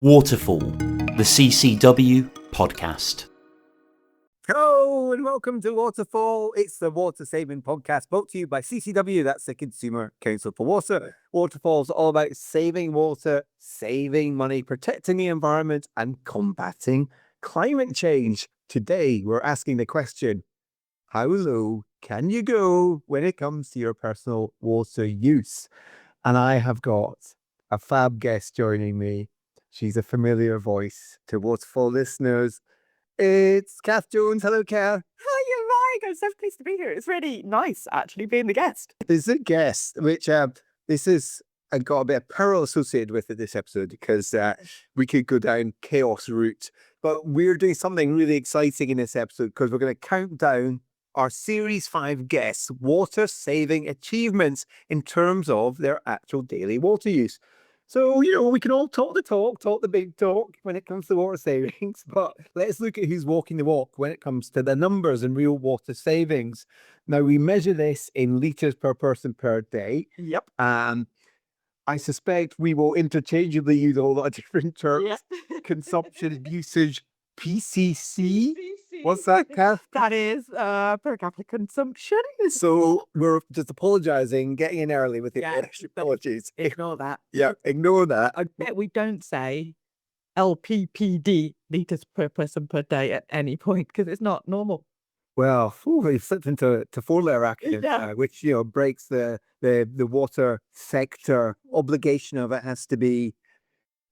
Waterfall, the CCW podcast. Hello and welcome to Waterfall. It's the water saving podcast brought to you by CCW, that's the Consumer Council for Water. Waterfall's all about saving water, saving money, protecting the environment, and combating climate change. Today, we're asking the question, how low can you go when it comes to your personal water use? And I have got a fab guest joining me. She's a familiar voice to Waterfall listeners. It's Cath Jones. Hello, Cath. Hi, Mike. I'm so pleased to be here. It's really nice, actually, being the guest. This is a guest, which this is got a bit of peril associated with it this episode because we could go down chaos route. But we're doing something really exciting in this episode because we're going to count down our Series 5 guests' water-saving achievements in terms of their actual daily water use. So, we can all talk the big talk when it comes to water savings, but let's look at who's walking the walk when it comes to the numbers and real water savings. Now, we measure this in litres per person per day. Yep. And I suspect we will interchangeably use a whole lot of different terms. Yeah. Consumption, usage, PCC. What's that, Cath? That is per capita consumption. So we're just apologising, getting in early with the extra apologies. Ignore that. Yeah, ignore that. I bet we don't say LPPD, litres per person per day, at any point because it's not normal. Well, we've slipped into four-letter acronym, which breaks the water sector obligation of it has to be.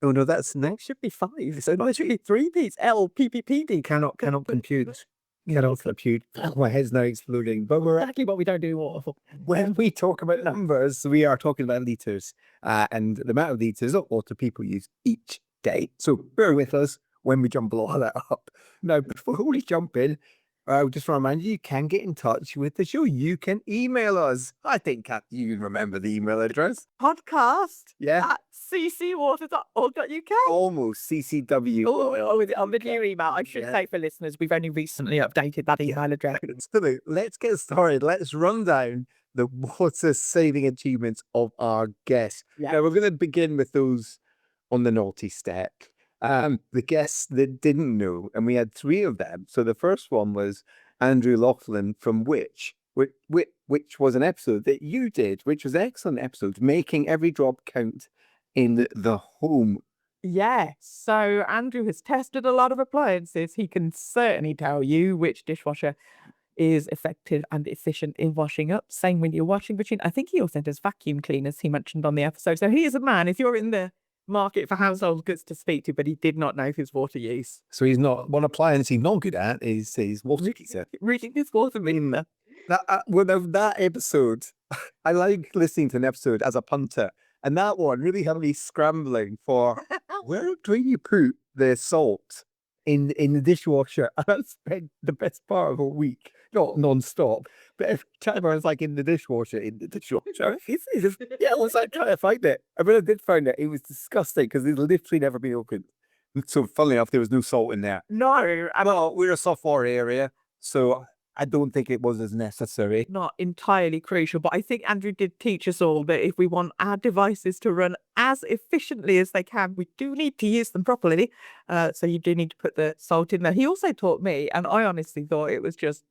Oh no, that's next Should be 5. So no, it's really 3 P's. LPPPD. cannot compute. Cannot compute. My head's now exploding. But we're Exactly what we don't do in Waterfall. when we talk about numbers, we are talking about litres and the amount of litres of water people use each day. So bear with us when we jump all that up. Now, before we jump in, just remind you can get in touch with the show. You can email us. I think, Cath, you remember the email address. Podcast Yeah, at ccwater.org.uk. almost CCW. On the new email, I should say for listeners, we've only recently updated that email address. So let's get started. Let's run down the water saving achievements of our guests. Yeah. Now, we're going to begin with those on the naughty step. The guests that didn't know, and we had 3 of them. So the first one was Andrew Laughlin from which was an episode that you did, which was an excellent episode, making every drop count in the home. Yes. So Andrew has tested a lot of appliances. He can certainly tell you which dishwasher is effective and efficient in washing up. Same with your washing machine. I think he also does vacuum cleaners, he mentioned on the episode. So he is a man, if you're in the market for household goods, to speak to, but he did not know his water use. So he's not, one appliance he's not good at is his water heater. Reading his water meter. That episode, I like listening to an episode as a punter, and that one really had me scrambling for where do you put the salt in the dishwasher? And I spent the best part of a week, not non-stop, but every time I was like in the dishwasher, I was like trying to find it. And when I did find it, it was disgusting because it's literally never been opened. So funnily enough, there was no salt in there. No, Well, we're a software area, so I don't think it was as necessary. not entirely crucial, but I think Andrew did teach us all that if we want our devices to run as efficiently as they can, we do need to use them properly. So you do need to put the salt in there. He also taught me, and I honestly thought it was just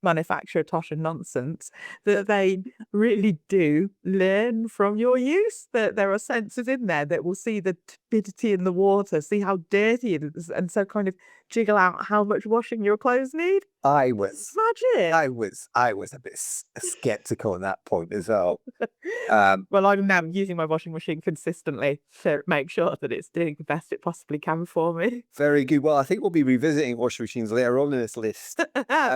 manufacturer tosh and nonsense, that they really do learn from your use, that there are sensors in there that will see the turbidity in the water, see how dirty it is, and so kind of jiggle out how much washing your clothes need. I was Magic. a bit skeptical at that point as well. Well, I'm now using my washing machine consistently to make sure that it's doing the best it possibly can for me. Very good. Well, I think we'll be revisiting washing machines later on in this list.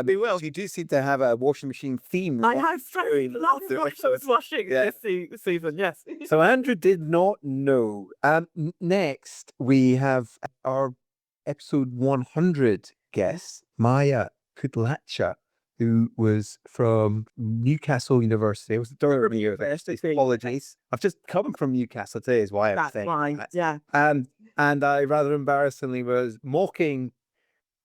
We will. You do seem to have a washing machine theme. I have lots of washing this season, yes. So Andrew did not know. Next, we have our episode 100 guest, Maya Kudlacha, who was from Newcastle University. It was Durham University. Apologies. I've just come from Newcastle today is why I'm That's saying fine, that. yeah. And I rather embarrassingly was mocking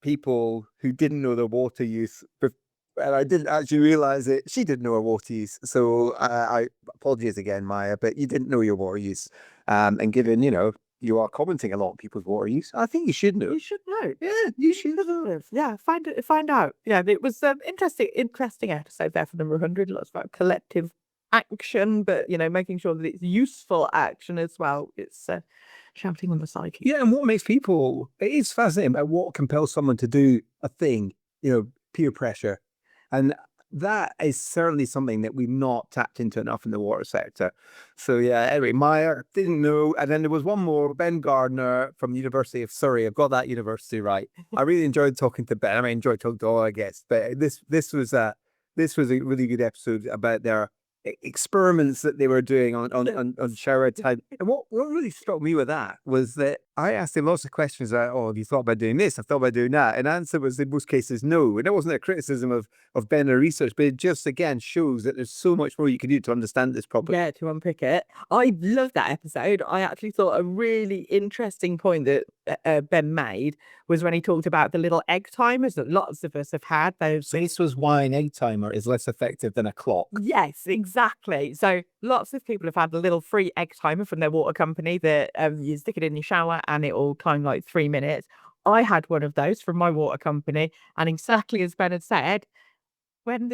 people who didn't know their water use, and I didn't actually realise it. She didn't know her water use, so I apologies again, Maya, but you didn't know your water use. And given you are commenting a lot on people's water use. I think you should know. You should know. Yeah, you should know. Yeah, find out. Yeah, it was interesting episode there for number 100. Lots about collective action, but making sure that it's useful action as well. It's shouting on the side. Yeah, and what makes people, it is fascinating about what compels someone to do a thing, peer pressure. And that is certainly something that we've not tapped into enough in the water sector. So yeah, anyway, Meyer didn't know. And then there was one more, Ben Gardner from the University of Surrey. I've got that university right. I really enjoyed talking to Ben. I mean, I enjoyed talking to all our guests, but this was a really good episode about their experiments that they were doing on shower time. And what really struck me with that was that I asked him lots of questions like, oh, have you thought about doing this? I've thought about doing that. And the answer was in most cases no. And it wasn't a criticism of Ben or research, but it just again shows that there's so much more you can do to understand this problem. Yeah, to unpick it. I loved that episode. I actually thought a really interesting point that Ben made was when he talked about the little egg timers that lots of us have had. Those. So this was why an egg timer is less effective than a clock. Yes, exactly. So lots of people have had a little free egg timer from their water company that you stick it in your shower and it will time like 3 minutes. I had one of those from my water company, and exactly as Ben had said, when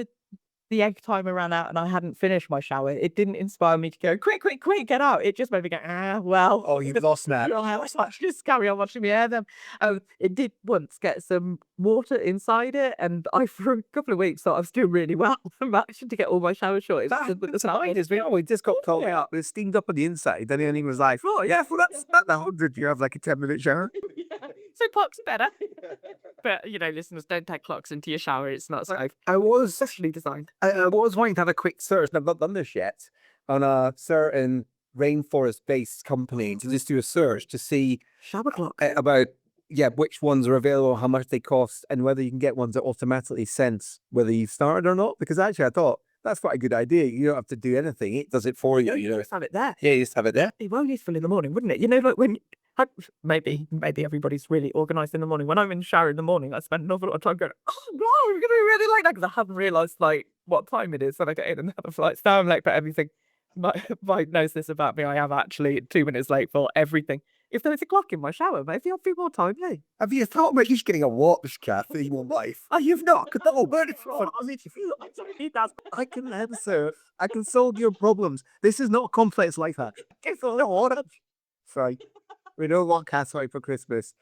the egg timer ran out and I hadn't finished my shower, it didn't inspire me to go, quick, get out. It just made me go, well. Oh, you've lost that. Let's just carry on washing my hair then. It did once get some water inside it, and I, for a couple of weeks, thought I was doing really well. I managed to get all my shower shorts. That's fine as well. We just got caught up. It steamed up on the inside. Then he was like, oh, yeah, well, that's not the 100. You have like a 10-minute shower. So clocks are better. But, listeners, don't take clocks into your shower. It's not safe. I was Especially designed. I was wanting to have a quick search, and I've not done this yet, on a certain rainforest-based company to just do a search to see Shower clock. about which ones are available, how much they cost, and whether you can get ones that automatically sense whether you've started or not. Because actually, I thought that's quite a good idea. You don't have to do anything; it does it for you. You just have it there. Yeah, you just have it there. It'd be well useful in the morning, wouldn't it? Like when. Maybe everybody's really organised in the morning. When I'm in the shower in the morning, I spend an awful lot of time going, oh, no, I'm going to be really like that because I haven't realised what time it is when I get in and out of flights. Now I'm late for everything. Mike knows this about me. I am actually 2 minutes late for everything. If there was a clock in my shower, maybe I'll be more timely. Have you thought about just getting a watch, Cath, in your life? Oh, you've not? No, but it's fun. I can answer. I can solve your problems. This is not a complex life hack. It's a little water. Sorry. We don't want Cath for Christmas.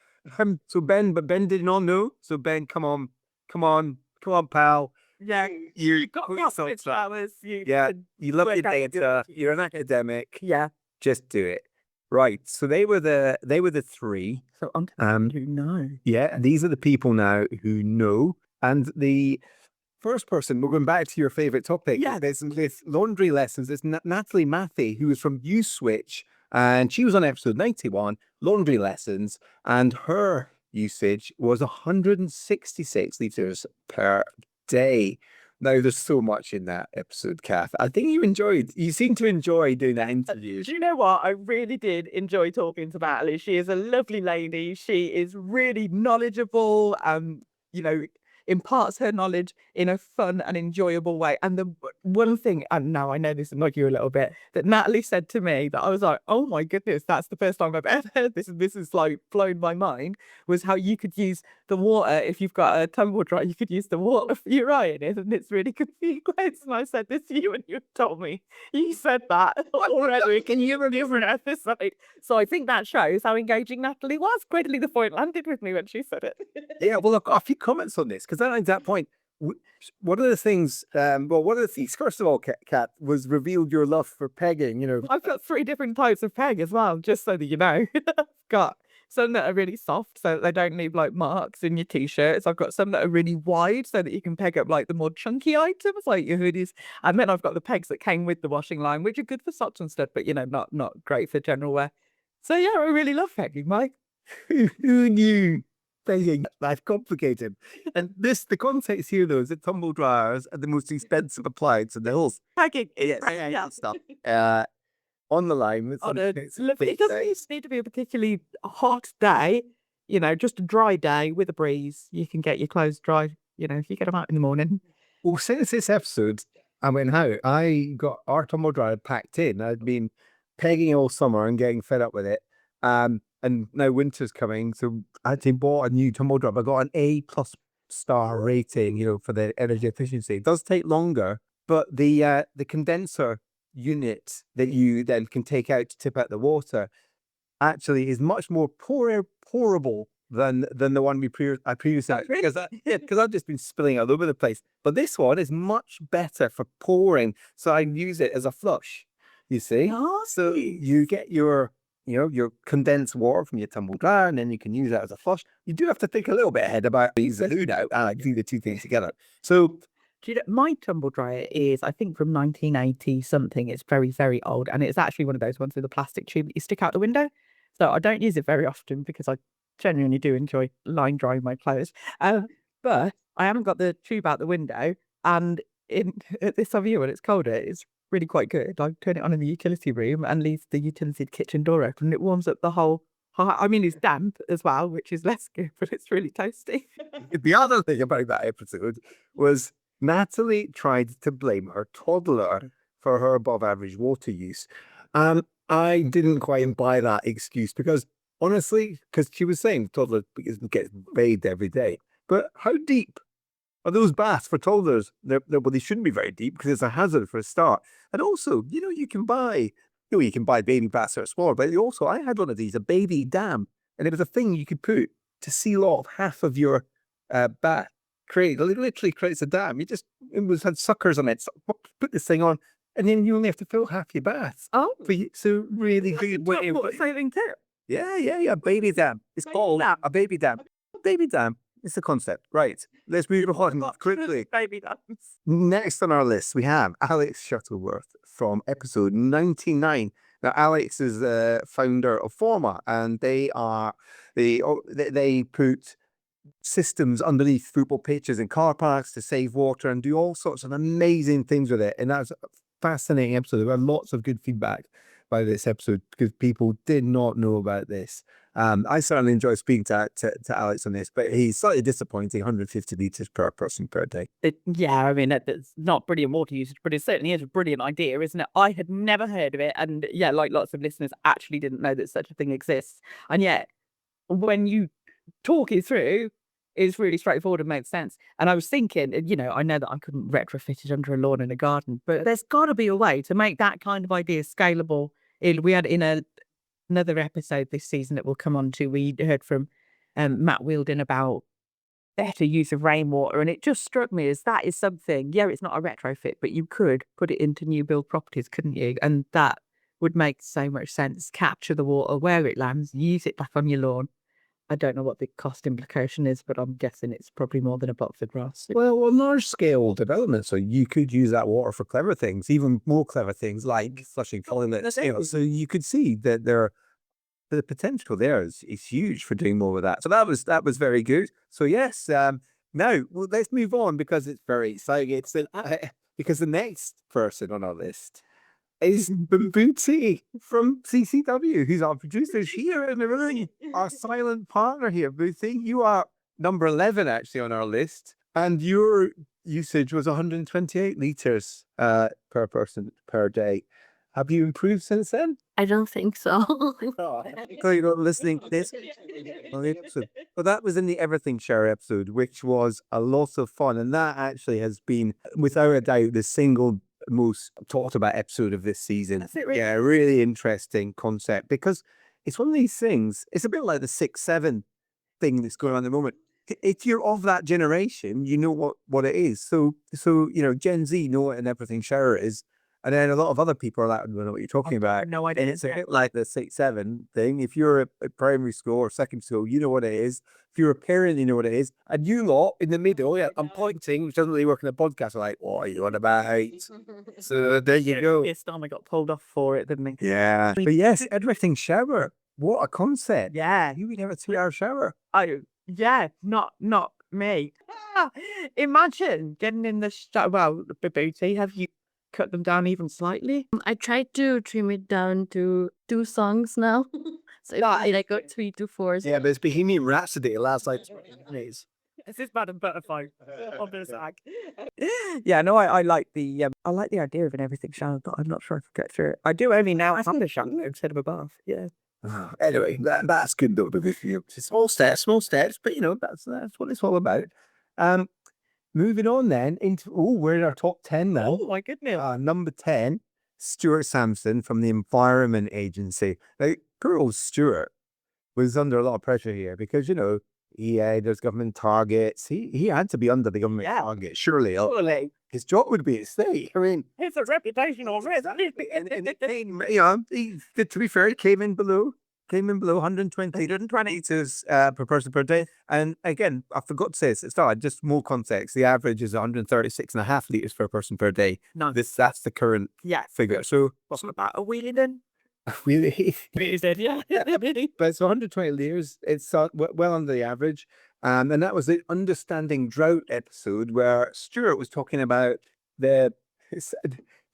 So Ben did not know. So Ben, come on, pal. Yeah, You got crossfit hours. you love your data. You're an academic. Yeah. Just do it. Right. So they were the three. So who know? Yeah, these are the people now who know. And the first person, we're going back to your favorite topic. Yeah. There's laundry lessons. There's Natalie Matthey, who is from USwitch. And she was on episode 91, laundry lessons, and her usage was 166 litres per day. Now, there's so much in that episode, Cath. I think you seem to enjoy doing that interview. Do you know what? I really did enjoy talking to Natalie. She is a lovely lady. She is really knowledgeable, imparts her knowledge in a fun and enjoyable way. And the one thing, and now I know this annoyed you a little bit, that Natalie said to me that I was like, oh my goodness, that's the first time I've ever heard this, and this is like blown my mind, was how you could use the water, if you've got a tumble dryer, you could use the water for your ironing, and it's really good for your clothes. And I said this to you and you told me you said that already. Can you remember an episode? So I think that shows how engaging Natalie was. Greatly the point landed with me when she said it. Yeah, well, I've got a few comments on this, because at that point, one of the things, first of all, Cath, was revealed your love for pegging, I've got 3 different types of peg as well, just so that you know. I've got some that are really soft, so that they don't leave like marks in your t-shirts. I've got some that are really wide, so that you can peg up like the more chunky items, like your hoodies. And then I've got the pegs that came with the washing line, which are good for socks and stuff, but not great for general wear. So yeah, I really love pegging, Mike. Who knew? Pegging, life complicated. And the context here, though, is that tumble dryers are the most expensive appliance in the whole Pegging. yes, stuff. On the line. It doesn't need to be a particularly hot day, just a dry day with a breeze. You can get your clothes dry, if you get them out in the morning. Well, since this episode, I got our tumble dryer packed in. I'd been pegging all summer and getting fed up with it. And now winter's coming, so I actually bought a new tumble dryer. I got an A+ star rating, for the energy efficiency. It does take longer, but the condenser unit that you then can take out to tip out the water actually is much more pourable than the one I previously had, because I've just been spilling all over the place. But this one is much better for pouring, so I use it as a flush. You see, so you get your condensed water from your tumble dryer, and then you can use that as a flush. You do have to think a little bit ahead about using who now, and do the two things together. So Do you know, my tumble dryer is, I think, from 1980 something. It's very, very old. And it's actually one of those ones with a plastic tube that you stick out the window. So I don't use it very often because I genuinely do enjoy line drying my clothes. But I haven't got the tube out the window. And at this time of year when it's colder, it's really quite good. I turn it on in the utility room and leave the utility kitchen door open, and it warms up the whole. I mean, it's damp as well, which is less good, but it's really toasty. the other thing about that episode was Natalie tried to blame her toddler for her above average water use. I didn't quite buy that excuse, because honestly, because she was saying toddler gets bathed every day. But how deep are those baths for toddlers? Well, they shouldn't be very deep because it's a hazard for a start. And also, you can buy baby baths that are smaller, but I had one of these, a baby dam, and it was a thing you could put to seal off half of your bath. It literally creates a dam. It had suckers on it. So put this thing on, and then you only have to fill half your bath. Oh, So really good way. saving tip. Yeah. Baby dam. It's called a baby dam. Baby dam. It's a concept. Right. Let's move on quickly. Baby dams. Next on our list, we have Alex Shuttleworth from episode 99. Now, Alex is the founder of Forma, and they put systems underneath football pitches and car parks to save water and do all sorts of amazing things with it. And that's a fascinating episode. There were lots of good feedback by this episode because people did not know about this. I certainly enjoy speaking to Alex on this, but he's slightly disappointing, 150 litres per person per day. I mean, it's not brilliant water usage, but it certainly is a brilliant idea, isn't it? I had never heard of it. And yeah, like lots of listeners actually didn't know that such a thing exists. And yet, when you talk it through, it's really straightforward and makes sense. And I was thinking, I know that I couldn't retrofit it under a lawn in a garden, but there's got to be a way to make that kind of idea scalable. We had in another episode this season that we'll come on to, we heard from Matt Wheeldon about better use of rainwater, and it just struck me as that is something, it's not a retrofit, but you could put it into new build properties, couldn't you? And that would make so much sense. Capture the water where it lands, use it back on your lawn. I don't know what the cost implication is, but I'm guessing it's probably more than a box of grass. Well, on large scale development, so you could use that water for clever things, even more clever things like flushing toilets. So you could see that the potential there is huge for doing more with that. So that was very good. So yes, now let's move on because it's very exciting. Because the next person on our list is Booty from CCW, who's our producer here in the room, our silent partner here. Booty, you are number 11 actually on our list, and your usage was 128 litres per person per day. Have you improved since then? I don't think so. So you're not listening to this. Well, that was in the Everything Share episode, which was a lot of fun, and that actually has been, without a doubt, the single most talked about episode of this season. That's it, really? Yeah, really interesting concept, because it's one of these things. It's a bit like the 6-7 thing that's going on at the moment. If you're of that generation, you know what it is. So Gen Z know what an Everything Share is. And then a lot of other people are like, I don't know what you're talking about. No idea. And it's a bit like the 6-7 thing. If you're at primary school or secondary school, you know what it is. If you're a parent, you know what it is. And you lot in the middle, I'm pointing, which doesn't really work in a podcast, are like, what are you on about? So there you go. This time I got pulled off for it, didn't he? Yeah. But yes, Everything Shower. What a concept. Yeah. You would have a 2-hour shower. Oh, yeah. Not me. Imagine getting in the shower. Well, Booty, have you cut them down even slightly? I tried to trim it down to 2 songs now. So I got 3 to 4. Yeah, but it's Bohemian Rhapsody. It lasts like 20 minutes. This is Madam Butterfly on this ag. Yeah, no, I like the idea of an everything shower, but I'm not sure I could get through it. I do only now have a shower instead of a bath. Yeah. Anyway, that's good though, because small steps, but that's what it's all about. Um, Moving on then into we're in our top 10 now. Oh my goodness. Number 10, Stuart Sampson from the Environment Agency. Now, poor old Stuart was under a lot of pressure here because there's government targets. He had to be under the government target, surely. His job would be at stake. I mean, It's a reputational risk. to be fair, he came in below 120 liters per person per day. And again, I forgot to say this at the start, just more context. The average is 136.5 liters per person per day. No. That's the current figure. So What's about a wheelie then? really, Is it? Yeah. but it's 120 liters. It's well under the average. And that was the Understanding Drought episode where Stuart was talking about do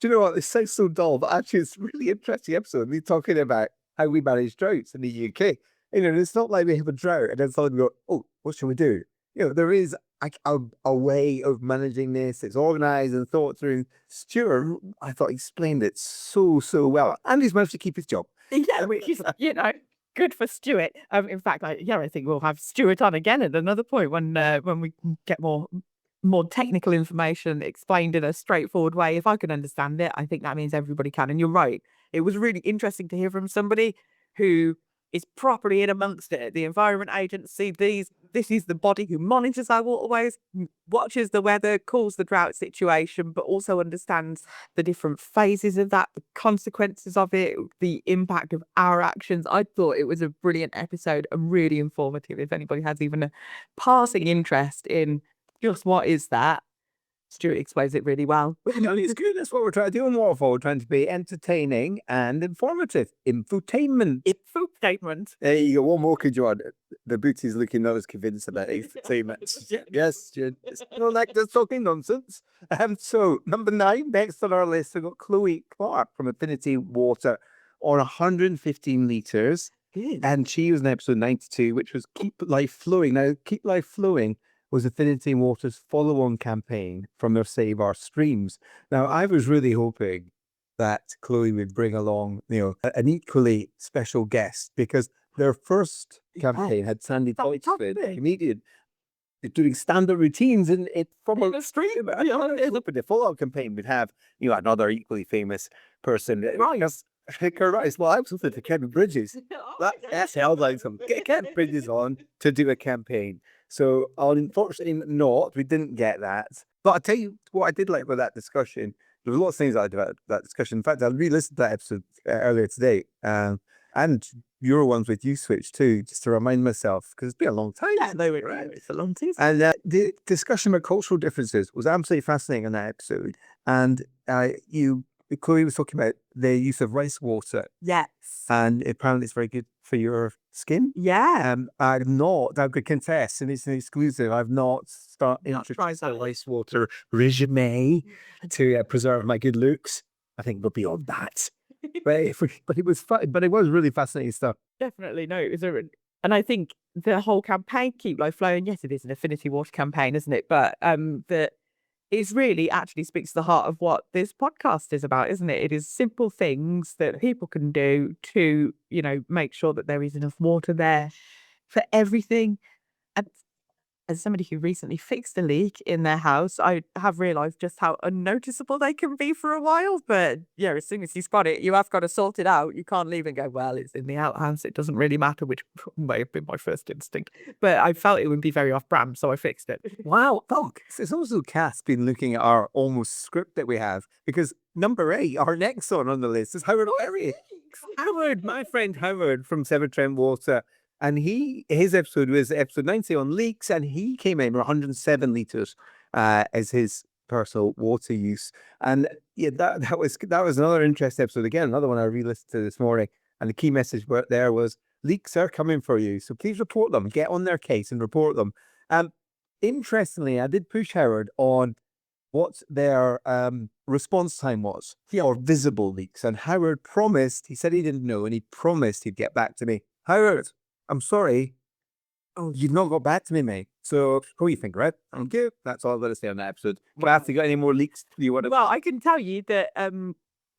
you know what? It sounds so dull, but actually it's a really interesting episode. We're talking about how we manage droughts in the UK. It's not like we have a drought and then suddenly we go, oh, what should we do? There is a way of managing this. It's organized and thought through. Stuart, I thought, explained it so well. And he's managed to keep his job. Yeah, which is, good for Stuart. In fact, I think we'll have Stuart on again at another point when we get more technical information explained in a straightforward way. If I can understand it, I think that means everybody can. And you're right. It was really interesting to hear from somebody who is properly in amongst it. The Environment Agency, this is the body who monitors our waterways, watches the weather, calls the drought situation, but also understands the different phases of that, the consequences of it, the impact of our actions. I thought it was a brilliant episode and really informative. If anybody has even a passing interest in just what is that, Stuart explains it really well. It's good. That's what we're trying to do in Waterfall. We're trying to be entertaining and informative. Infotainment. Infotainment. There you go. One more could you on. The booty's looking not as convinced about infotainment. Yes, it's not like they're talking nonsense. So number 9, next on our list, we've got Chloe Clark from Affinity Water on 115 litres. And she was in episode 92, which was Keep Life Flowing. Now, Keep Life Flowing was Affinity Water's follow-on campaign from their Save Our Streams. Now, I was really hoping that Chloe would bring along, an equally special guest, because their first campaign had Sandy Toitsford, a comedian, doing stand-up routines from a stream. But the follow-up campaign would have, another equally famous person. Right. Well, I was hoping to Kevin Bridges. That's held like some. Get Kevin Bridges on to do a campaign. So, unfortunately not, we didn't get that. But I'll tell you what I did like about that discussion. There was a lot of things I liked about that discussion. In fact, I re-listened to that episode earlier today. And your ones with you switch too, just to remind myself, because it's been a long time. Yeah, no, right. It's a long time. And the discussion about cultural differences was absolutely fascinating in that episode. And Chloe was talking about the use of rice water. Yes. And apparently it's very good for your skin. Yeah. I could contest, and it's an exclusive. I've not tried the rice water regime to preserve my good looks. I think we'll be on that. but it was fun, but it was really fascinating stuff. Definitely. No, it was and I think the whole campaign, Keep Life Flowing, yes, it is an Affinity Water campaign, isn't it? But it really actually speaks to the heart of what this podcast is about, isn't it? It is simple things that people can do to, make sure that there is enough water there for everything. And as somebody who recently fixed a leak in their house, I have realised just how unnoticeable they can be for a while. But yeah, as soon as you spot it, you have got to sort it out. You can't leave and go, well, it's in the outhouse, it doesn't really matter, which may have been my first instinct. But I felt it would be very off-brand, so I fixed it. Wow. It's also Cath's been looking at our almost script that we have, because number 8, our next one on the list, is Howard O'Leary. Howard, my friend Howard from Severn Trent Water. And his episode was episode 90 on leaks, and he came in with 107 litres as his personal water use. And yeah, that was another interesting episode. Again, another one I re-listened to this morning. And the key message there was, leaks are coming for you, so please report them. Get on their case and report them. Interestingly, I did push Howard on what their response time was for visible leaks. And Howard promised, he said he didn't know, and he promised he'd get back to me. Howard, I'm sorry. Oh, you've not got back to me, mate. So, what do you think, right? Thank you. That's all I've got to say on that episode. Cath, you got any more leaks? Well, I can tell you that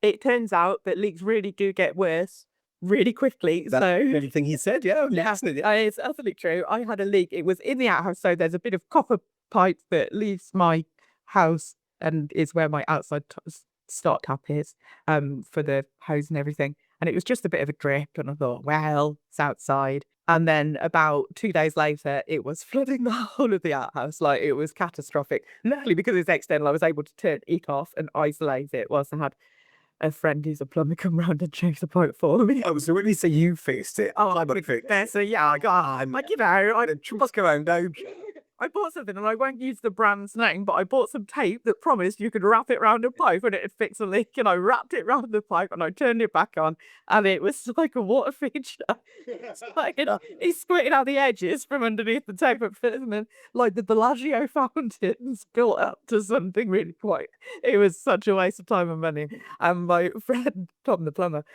it turns out that leaks really do get worse really quickly. That's So everything he said. Yeah, yeah, excellent. it's absolutely true. I had a leak. It was in the outhouse, so there's a bit of copper pipe that leaves my house and is where my outside start tap is, for the hose and everything. And it was just a bit of a drip, and I thought, well, it's outside. And then about 2 days later, it was flooding the whole of the outhouse. Like, it was catastrophic. Luckily, because it's external, I was able to turn it off and isolate it whilst I had a friend who's a plumber come round and change the pipe for me. Oh, so when you say you fixed it, I got it fixed. So yeah, I What's going on? I bought something, and I won't use the brand's name, but I bought some tape that promised you could wrap it round a pipe and it'd fix a leak. And I wrapped it round the pipe and I turned it back on, and it was like a water feature. It's like he squirted out the edges from underneath the tape at first, and then like the Bellagio fountains built up to something really quite. It was such a waste of time and money. And my friend Tom the plumber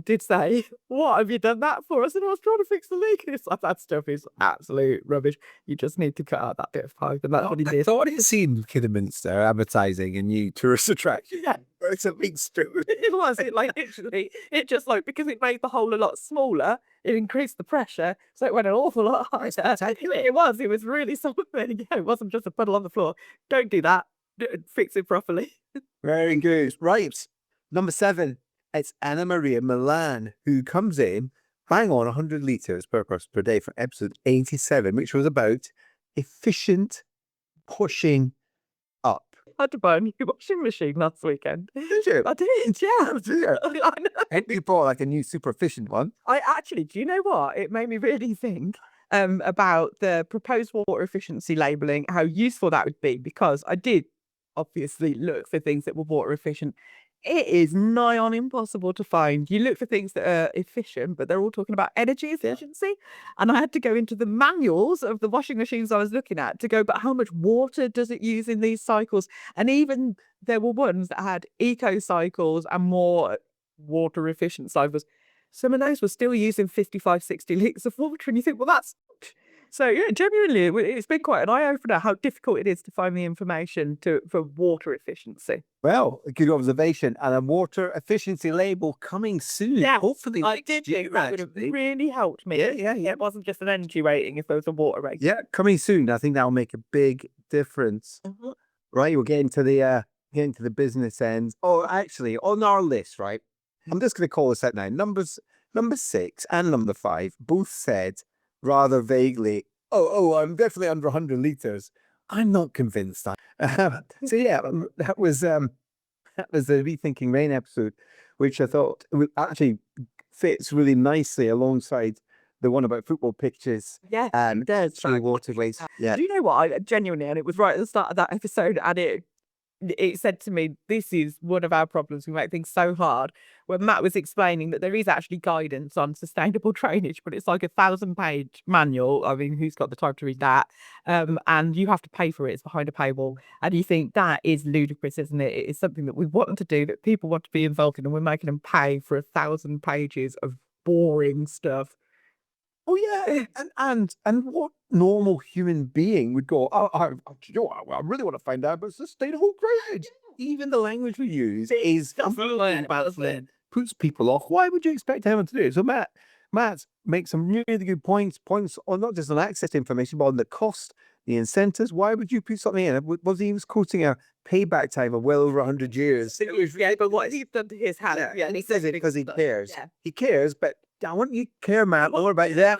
did say, "What have you done that for?" I said, "I was trying to fix the leak." It's like, that stuff is absolute rubbish. You just need to cut out that bit of pipe, and that's what he I did. thought I'd seen Kidderminster advertising a new tourist attraction. Yeah, It's a big strip. it was. It like literally, it just like, because it made the hole a lot smaller, it increased the pressure, so it went an awful lot higher. It was really something. Yeah, it wasn't just a puddle on the floor. Don't do that. Fix it properly. Very good. Right. Number 7. It's Anna Maria Milan, who comes in bang on 100 litres per person per day for episode 87, which was about efficient pushing up. I had to buy a new washing machine last weekend. Did you? I did, yeah. Did you? I know. And you bought like a new super efficient one. I actually, do you know what? It made me really think about the proposed water efficiency labelling, how useful that would be, because I did obviously look for things that were water efficient. It is nigh on impossible to find. You look for things that are efficient, but they're all talking about energy efficiency. And I had to go into the manuals of the washing machines I was looking at to go, but how much water does it use in these cycles? And even there were ones that had eco cycles and more water efficient cycles. Some of those were still using 55, 60 litres of water. And you think, well, that's... So yeah, genuinely, it's been quite an eye-opener how difficult it is to find the information for water efficiency. Well, a good observation. And a water efficiency label coming soon. Yeah, Hopefully I next did year, think that would have actually. really helped me. Yeah. It wasn't just an energy rating if there was a water rating. Yeah, coming soon. I think that'll make a big difference. Right, we're getting to the business end. Oh, actually, on our list, right? I'm just going to call this out now. Number 6 and number 5 both said rather vaguely, "Oh, I'm definitely under 100 litres." I'm not convinced. So yeah, that was the Rethinking Rain episode, which I thought actually fits really nicely alongside the one about football pitches Yeah, and it does. through waterways. Yeah. Do you know what? I genuinely, and it was right at the start of that episode, and it said to me, this is one of our problems. We make things so hard. When Matt was explaining that there is actually guidance on sustainable drainage, but it's like a 1,000-page manual. I mean, who's got the time to read that? And you have to pay for it. It's behind a paywall. And you think that is ludicrous, isn't it? It is something that we want to do, that people want to be involved in, and we're making them pay for 1,000 pages of boring stuff. Oh yeah, and what normal human being would go, I really want to find out about sustainable drainage. Even the language we use is puts people off. Why would you expect anyone to do it? So Matt makes some really good points on not just on access to information, but on the cost, the incentives. Why would you put something in? Was he was quoting a payback time of well over 100 years? Yeah, but what he's done to his hand. Yeah, and he says it because he cares. Yeah. He cares, but I want you to care, Matt, more about the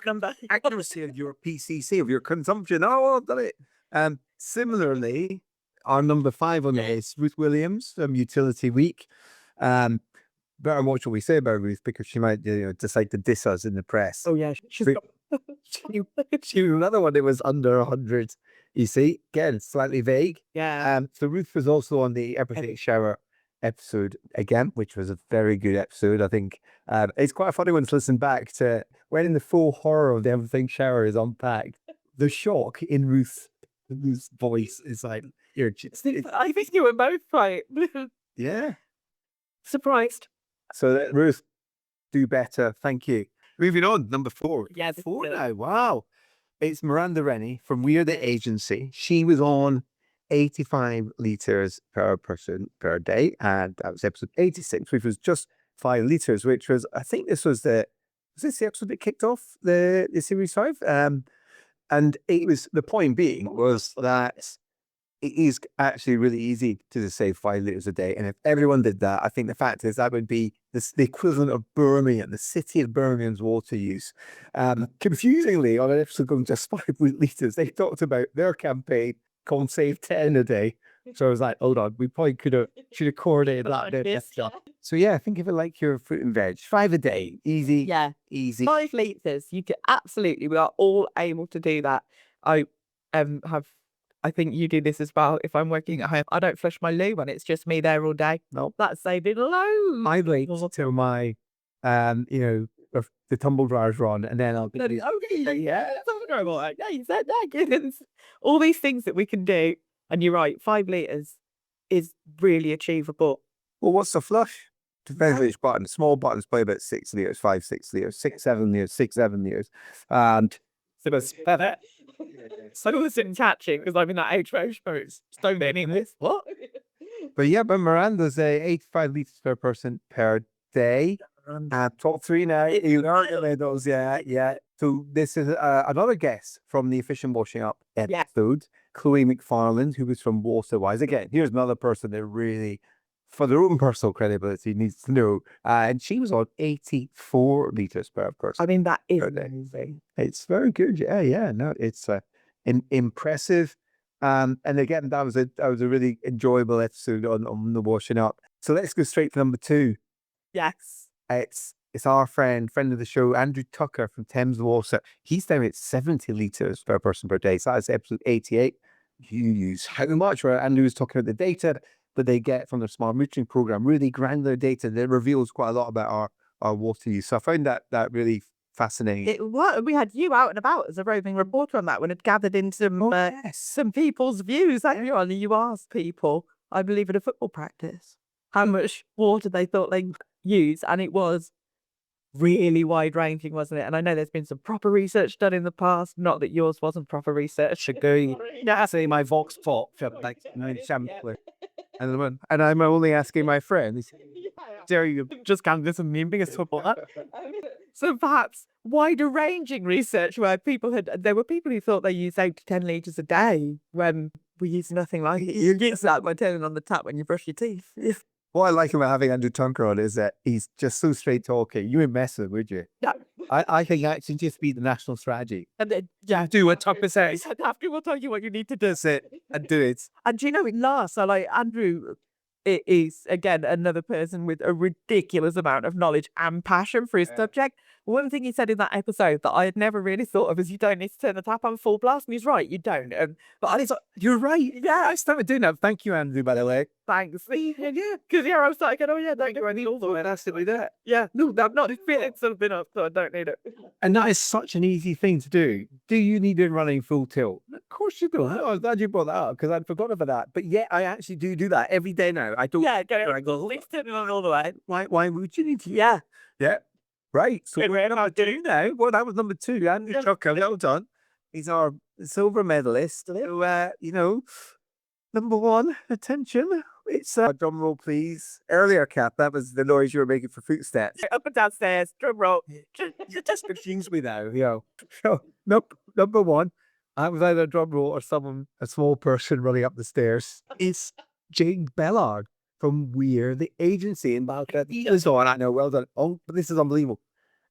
accuracy of your PCC, of your consumption. Oh, I've done it. Similarly, our number 5 on there is Ruth Williams from Utility Week. Better watch what we say about Ruth, because she might decide to diss us in the press. Oh yeah, she's She was another one that was under 100. You see, again, slightly vague. yeah. So Ruth was also on the Everything Shower episode again, which was a very good episode. I think it's quite a funny one to listen back to when the full horror of the Everything Shower is unpacked. The shock in Ruth's voice is like, I think you were both right. yeah. Surprised. So Ruth, do better. Thank you. Moving on, number 4. Yeah, 4 now. Wow. It's Miranda Rennie from We're the Agency. She was on 85 litres per person per day, and that was episode 86, which was just 5 liters, which was, I think this was the episode that kicked off the series 5. And it was, the point being was that it is actually really easy to just save 5 liters a day. And if everyone did that, I think the fact is that would be the equivalent of Birmingham, the city of Birmingham's water use. Confusingly, on an episode going just 5 liters, they talked about their campaign called Save 10 a Day. So I was like, hold on, we probably should have coordinated that. So yeah, think of it like your fruit and veg. 5 a day, easy. Yeah. Easy. 5 liters. You could absolutely. We are all able to do that. I think you do this as well. If I'm working at home, I don't flush my loo when it's just me there all day. No, that's saving loads. I wait till my, the tumble dryers are on, and then I'll be Yeah, you said that. All these things that we can do, and you're right. 5 liters is really achievable. Well, what's the flush? Depends which button. Small buttons play about 6 liters, 5, 6 liters, 6, 7 liters, 6, 7 liters. And so I wasn't catching because I'm in that age where it's don't any of this. What? But yeah, but Miranda's 85 liters per person per day. Top 3 now. You are those, yeah. So this is another guest from the Efficient Washing Up episode, Chloe McFarland, who was from Waterwise. Again, here's another person that really, for their own personal credibility, needs to know. And she was on 84 liters per person. I mean, that is amazing. It's very good. Yeah. No, it's impressive. And again, that was a really enjoyable episode on the washing up. So let's go straight to number 2. Yes. It's our friend of the show, Andrew Tucker from Thames Water. He's down at 70 liters per person per day. So that's episode 88. You use how much? Where Andrew was talking about the data that they get from their smart metering program, really granular data that reveals quite a lot about our water use. So I found that really fascinating. We had you out and about as a roving reporter on that one, had gathered in some people's views. And you asked people, I believe, at a football practice, how much water they thought they use, and it was really wide ranging, wasn't it? And I know there's been some proper research done in the past, not that yours wasn't proper research. Say my Vox Pop, like sampler. And I'm only asking my friends, dare you just can't listen to me being a footballer? So perhaps wider ranging research where there were people who thought they used 8 to 10 litres a day when we use nothing like it. You get that by turning on the tap when you brush your teeth. What I like about having Andrew Tucker on is that he's just so straight talking. You wouldn't mess with him, would you? No. I think that should just be the national strategy. And then, do what Tucker says. After we'll tell you what you need to do. That's it. And do it. And do you know, it lasts. So like Andrew is, again, another person with a ridiculous amount of knowledge and passion for his subject. One thing he said in that episode that I had never really thought of is you don't need to turn the tap on full blast. And he's right, you don't. But I was like, you're right. Yeah, I started doing that. Thank you, Andrew, by the way. Thanks. Yeah, because I was like, don't do anything all the way. That's silly that. Yeah, no, I'm not feeling something up, so I don't need it. And that is such an easy thing to do. Do you need it running full tilt? Of course you do. I was glad you brought that up because I'd forgotten about that. But yeah, I actually do that every day now. I don't. Yeah, I go, let's turn it on all the way. Why would you need to? Yeah. Right. So we're going to do now. Well, that was number 2. Andrew Tucker, well done. He's our silver medalist. So, number 1, attention. It's a drum roll, please. Earlier, Cath, that was the noise you were making for footsteps. Up and downstairs, drum roll. You just confuse me now. So, number 1, that was either a drum roll or a small person running up the stairs. It's Jane Bellard from Weir, the agency in Balcliffe. I know, well done. Oh, but this is unbelievable.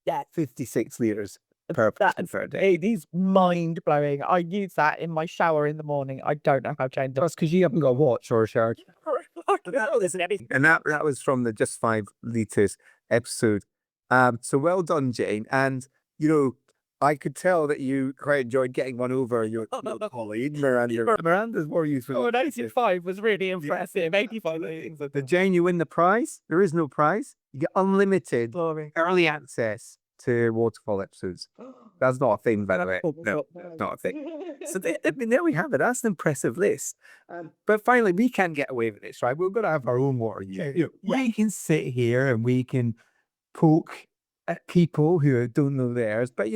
Yeah, 56 liters per person per day. It is mind-blowing. I use that in my shower in the morning. I don't know how Jane does. That's because you haven't got a watch or a shower. And that was from the Just 5 Liters episode. So well done, Jane. And, I could tell that you quite enjoyed getting one over your colleague, Miranda. Miranda's more useful. Oh, 85 was really impressive. 85. The Jane, you win the prize. There is no prize. You get unlimited early access to Waterfall episodes. That's not a thing, by the way. No, not a thing. So there we have it. That's an impressive list. But finally, we can get away with this, right? We're going to have our own water. We can sit here and we can poke at people who don't know theirs. But,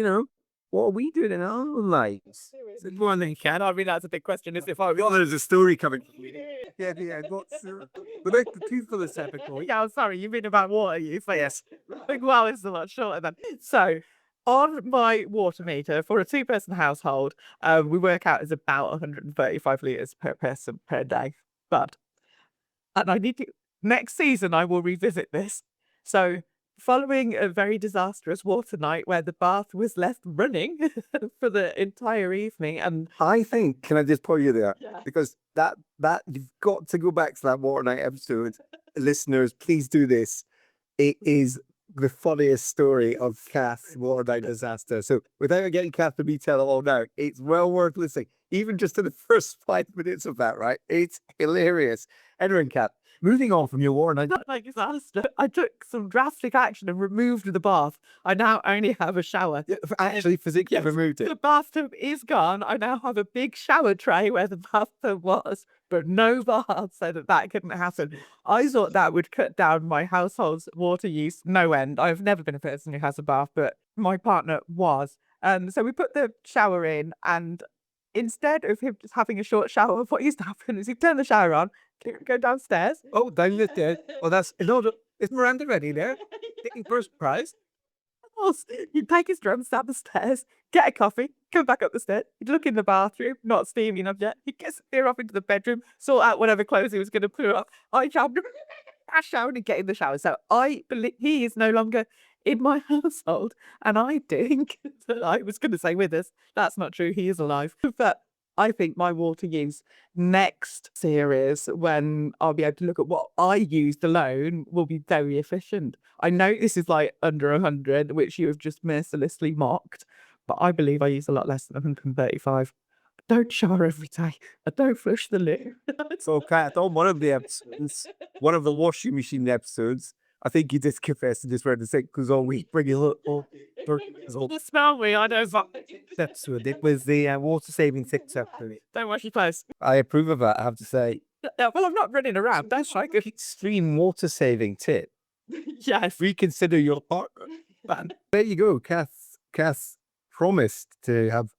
what are we doing in our own lives? More than can. I mean, that's a big question. Is if I Oh, there's a story coming. Yeah. What's the truth for this episode? Yeah, I'm sorry, you mean about water use? But yes. Like, well, it's a lot shorter than. So, on my water meter for a two-person household, we work out as about 135 litres per person per day. And I need to, next season, I will revisit this. So, following a very disastrous water night where the bath was left running for the entire evening, and I think, can I just put you there? Yeah. Because that you've got to go back to that water night episode. Listeners, please do this. It is the funniest story of Cath's water night disaster. So without getting Cath to detail it all now, it's well worth listening. Even just to the first 5 minutes of that, right? It's hilarious. Anyway, Cath, moving on from your water night. not like disaster, I took some drastic action and removed the bath. I now only have a shower. Actually, physically Yes. removed it. The bathtub is gone. I now have a big shower tray where the bathtub was, but no bath, so that couldn't happen. I thought that would cut down my household's water use no end. I've never been a person who has a bath, but my partner was. So we put the shower in, and instead of him just having a short shower, what used to happen is he'd turn the shower on, go downstairs. Oh, down the stairs. Oh, that's no. Is Miranda ready there? Taking first prize. He'd take his drums down the stairs, get a coffee, come back up the stairs. He'd look in the bathroom, not steaming enough yet. He'd disappear off into the bedroom, sort out whatever clothes he was going to put up. I showered and get in the shower. So I believe he is no longer in my household, and I think that I was going to say with us. That's not true. He is alive, but I think my water use next series, when I'll be able to look at what I used alone, will be very efficient. I know this is like under 100, which you have just mercilessly mocked, but I believe I use a lot less than 135. I don't shower every day. I don't flush the loo. So, Cath, on one of the episodes, one of the washing machine episodes, I think you just confessed to just where the sink goes all week, bring a little. Smell me, I know. Episode. It was the water saving tips episode. Don't wash your clothes. I approve of that, I have to say. Yeah, well, I'm not running around. That's right. Extreme water saving tip. Yes. Reconsider your partner. Man. There you go. Cath promised to have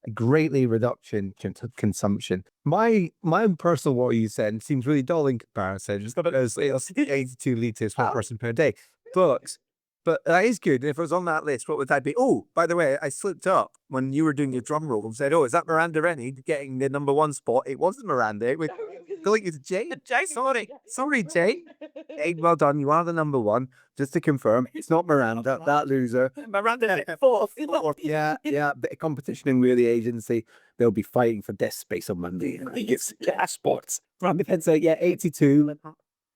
a greatly reduction in consumption. My personal water use then seems really dull in comparison, just because it's 82 litres per person per day. But that is good. If it was on that list, what would that be? Oh, by the way, I slipped up when you were doing your drum roll and said, "Oh, is that Miranda Rennie getting the #1 spot?" It wasn't Miranda. It was like it's Jane. Sorry, Jane. Jane, well done. You are the #1. Just to confirm, it's not Miranda. That loser. Miranda, fourth. Yeah. Bit of competition in the agency. They'll be fighting for desk space on Monday. I think it's spots. Right, so yeah, 82.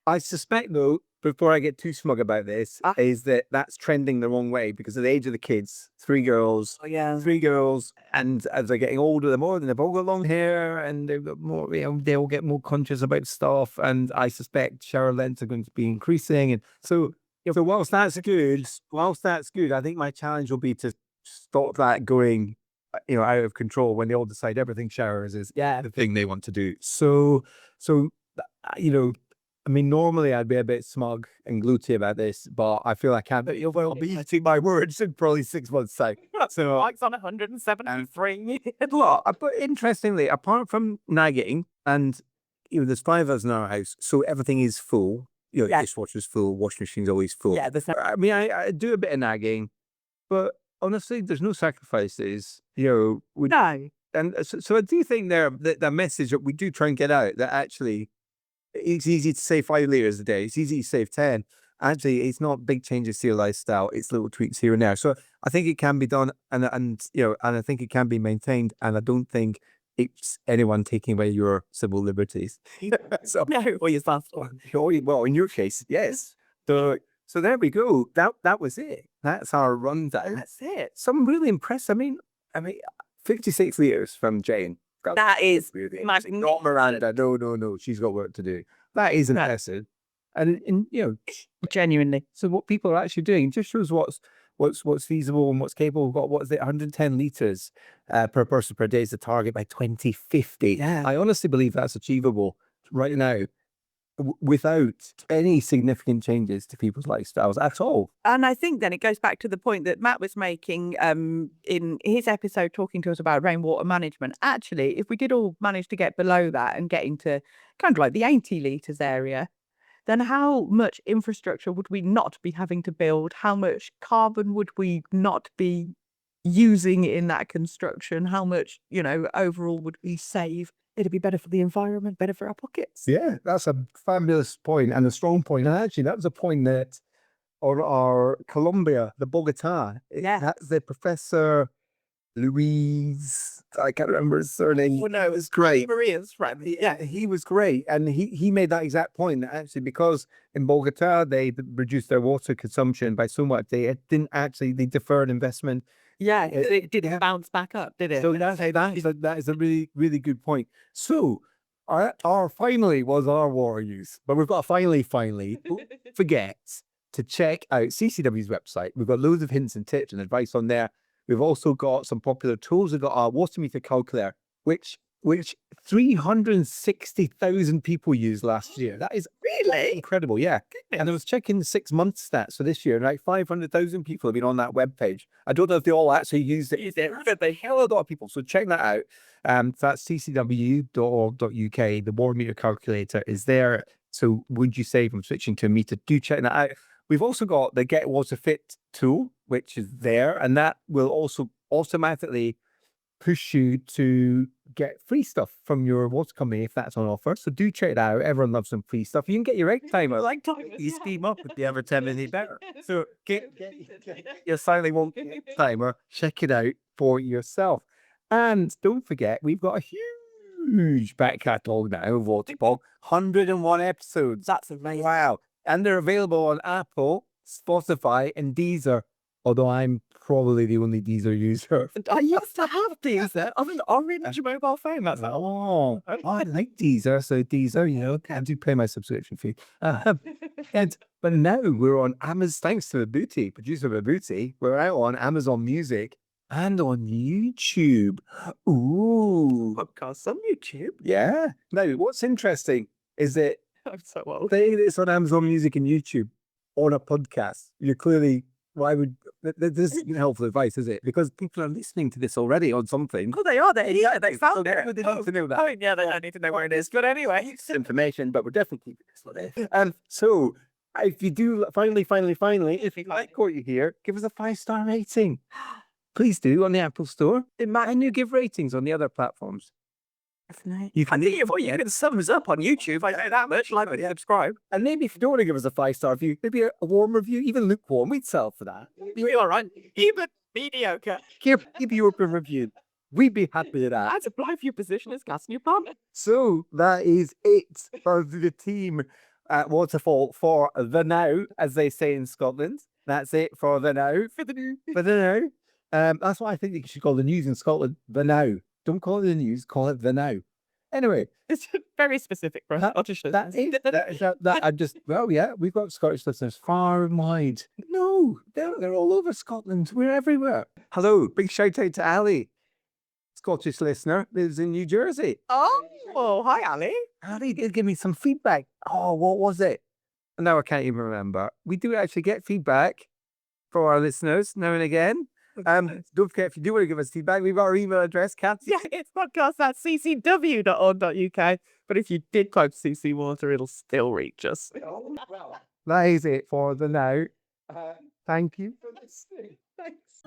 I suspect though, before I get too smug about this, is that that's trending the wrong way because of the age of the kids. 3 girls. Oh yeah, 3 girls. And as they're getting older, they've all got long hair and they've got more, they all get more conscious about stuff. And I suspect shower lengths are going to be increasing. And so whilst that's good, I think my challenge will be to stop that going, out of control when they all decide everything showers is the thing they want to do. So, I mean, normally I'd be a bit smug and gluty about this, but I feel I can't. You'll be eating my words in probably 6 months' time. So Mike's on 173. But interestingly, apart from nagging, and there's 5 of us in our house, so everything is full. Dishwasher's full, washing machine's always full. Yeah, I mean, I do a bit of nagging, but honestly, there's no sacrifices. No. And so I do think the message that we do try and get out that actually. It's easy to save 5 litres a day. It's easy to save 10. Actually, it's not big changes to your lifestyle. It's little tweaks here and there. So I think it can be done, and I think it can be maintained. And I don't think it's anyone taking away your civil liberties. Or your stuff. Well, in your case, yes. So there we go. That was it. That's our rundown. That's it. Some really impressive. I mean, 56 litres from Jane. That is not Miranda. No. She's got work to do. That is impressive, and genuinely. So what people are actually doing just shows what's feasible and what's capable. We've got 110 litres per person per day is the target by 2050. Yeah. I honestly believe that's achievable right now. without any significant changes to people's lifestyles at all. And I think then it goes back to the point that Matt was making in his episode talking to us about rainwater management. Actually, if we did all manage to get below that and get into kind of like the 80 litres area, then how much infrastructure would we not be having to build? How much carbon would we not be using in that construction? How much, overall would we save? It'd be better for the environment, better for our pockets. Yeah, that's a fabulous point and a strong point. And actually, that was a point that on our Columbia, the Bogota, that's the Professor Louise, I can't remember his surname. Well, no, it was great. Maria's friend. Yeah, he was great. And he made that exact point that actually, because in Bogota, they reduced their water consumption by so much, they deferred investment. Yeah, it didn't bounce back up, did it? So that is a really, really good point. So our finally was our water use, but we've got a finally, don't forget to check out CCW's website. We've got loads of hints and tips and advice on there. We've also got some popular tools. We've got our water meter calculator, which 360,000 people used last year. That is really incredible. Yeah. Goodness. And I was checking the 6 month stats for this year, and like 500,000 people have been on that webpage. I don't know if they all actually used it, but they hell of a lot of people. So check that out. That's ccw.org.uk. The water meter calculator is there. So would you save from switching to a meter? Do check that out. We've also got the Get Water Fit tool, which is there, and that will also automatically push you to get free stuff from your water company if that's on offer. So do check that out. Everyone loves some free stuff. You can get your egg timer. You steam up with the ever 10 minute better. So get your silent won't timer. Check it out for yourself. And don't forget, we've got a huge back catalogue now of Waterfall. 101 episodes. That's amazing. Wow. And they're available on Apple, Spotify, and Deezer. Although I'm probably the only Deezer user. I used to have Deezer. I'm an orange mobile phone. That's I like Deezer. So Deezer, I do pay my subscription fee. But now we're on Amazon, thanks to Mabuti, producer Mabuti, we're out on Amazon Music and on YouTube. Ooh. Podcasts on YouTube. Yeah. Now, what's interesting is that I'm so old. saying it's on Amazon Music and YouTube on a podcast, you're clearly... this isn't helpful advice, is it? Because people are listening to this already on something. Oh, they are there. Yeah, they found it. They need to know that. Oh, yeah, they don't need to know where it is. But anyway, It's information, but we're definitely keeping this on there. So if you do finally, if you like what you hear, give us a 5-star rating. Please do on the Apple Store. And you give ratings on the other platforms. You can thumbs up on YouTube. I know that much. Like and subscribe. And maybe if you don't want to give us a 5-star review, maybe a warm review, even lukewarm, we'd sell for that. You're all right. Even mediocre. Give you open review. We'd be happy with that. I'd apply for your position as gas in your apartment. So that is it for the team at Waterfall for the now, as they say in Scotland. That's it for the now. For the new. For the now. That's what I think you should call the news in Scotland. The now. Don't call it the news, call it the now. Anyway. It's very specific for Scottish listeners. We've got Scottish listeners far and wide. No, they're all over Scotland. We're everywhere. Hello, big shout out to Ali, Scottish listener, lives in New Jersey. Oh, hi, Ali. Ali did give me some feedback. Oh, what was it? Now I can't even remember. We do actually get feedback for our listeners now and again. Don't forget, if you do want to give us feedback, we've got our email address, Cath. Yeah, it's podcast@ccw.org.uk. But if you did type CC Water, it'll still reach us. That is it for the now. Thank you for listening. Thanks.